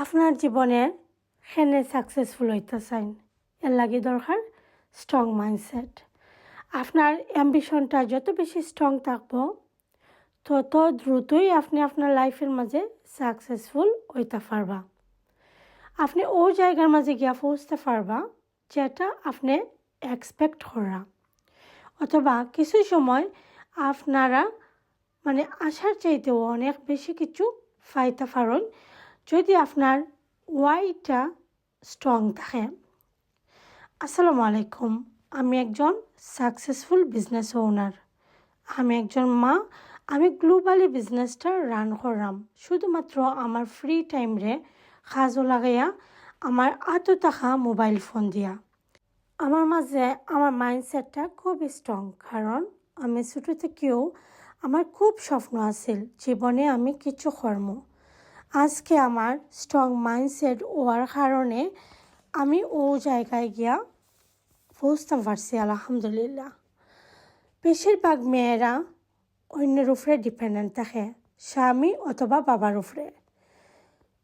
আপনার জীবনের হেনে সাকসেসফুল হইতে চাইন এর লাগে দরকার স্ট্রং মাইন্ডসেট। আপনার অ্যাম্বিশনটা যত বেশি স্ট্রং থাকবো তত দ্রুতই আপনি আপনার লাইফের মাঝে সাকসেসফুল হইতে পারবা। আপনি ও জায়গার মাঝে গিয়া পৌঁছতে পারবা যেটা আপনি এক্সপেক্ট করা, অথবা কিছু সময় আপনারা আশার চাইতেও অনেক বেশি কিছু পাইতে পারেন যদি আপনার ওয়াইটা স্ট্রং থাকে। আসসালামু আলাইকুম, আমি একজন সাকসেসফুল বিজনেস ওনার, আমি একজন মা। আমি গ্লোবালি বিজনেসটা রান করাম শুধুমাত্র আমার ফ্রি টাইমরে কাজও লাগাইয়া আমার আতো থাকা মোবাইল ফোন দিয়া। আমার মাঝে আমার মাইন্ডসেটটা খুবই স্ট্রং, কারণ আমি ছোটো থেকেও আমার খুব স্বপ্ন আছিল জীবনে আমি কিছু কর্ম। আজকে আমার স্ট্রং মাইন্ডসেট হওয়ার কারণে আমি ও জায়গায় গিয়া পৌঁছতে পারছি আলহামদুলিল্লাহ। বেশিরভাগ মেয়েরা অন্যের উপরে ডিপেন্ডেন্ট থাকে, স্বামী অথবা বাবার উপরে।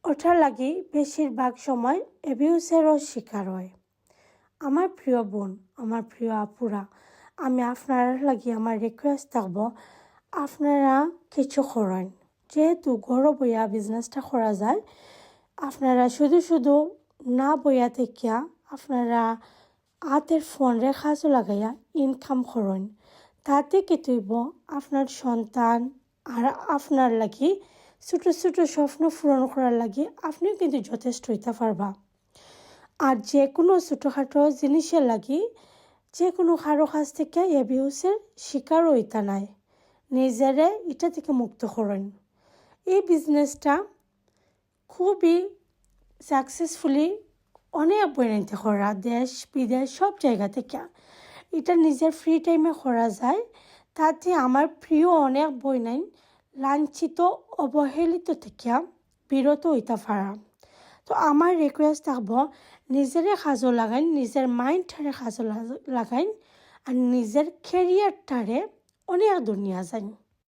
ওটার লাগি বেশিরভাগ সময় অ্যাবিউসেরও শিকার হয়। আমার প্রিয় বোন, আমার প্রিয় আপুরা, আমি আপনার লাগি আমার রিকোয়েস্ট থাকবো, আপনারা কিছু করেন। যেহেতু ঘর বইয়া বিজনেসটা করা যায়, আপনারা শুধু না বইয়া থেকে আপনারা হাতের ফোনরে কাজও লাগাইয়া ইনকাম করেন। তাতে কি তৈব আপনার সন্তান আর আপনার লাগি ছোটো ছোটো স্বপ্ন পূরণ করার লাগি আপনিও কিন্তু যথেষ্ট হইতে পারবা। আর যে কোনো ছোটোখাটো জিনিসের লাগি যে কোনো কারো কাছ থেকে অ্যাবিউসের শিকার হইতা নাই, নিজেরে এটা থেকে মুক্ত করেন। এই বিজনেসটা খুবই সাকসেসফুলি অনেক বইনাইতে করা, দেশ বিদেশ সব জায়গা থেকে এটা নিজের ফ্রি টাইমে করা যায়। তাতে আমার প্রিয় অনেক বইনাইন লাঞ্ছিত অবহেলিত থেকে বিরত হইতে পারা। তো আমার রিকোয়েস্ট থাকবো, নিজেরে কাজও লাগাইন, নিজের মাইন্ডটারে কাজও লাগাইন, আর নিজের ক্যারিয়ারটারে অনেক দুনিয়া যান।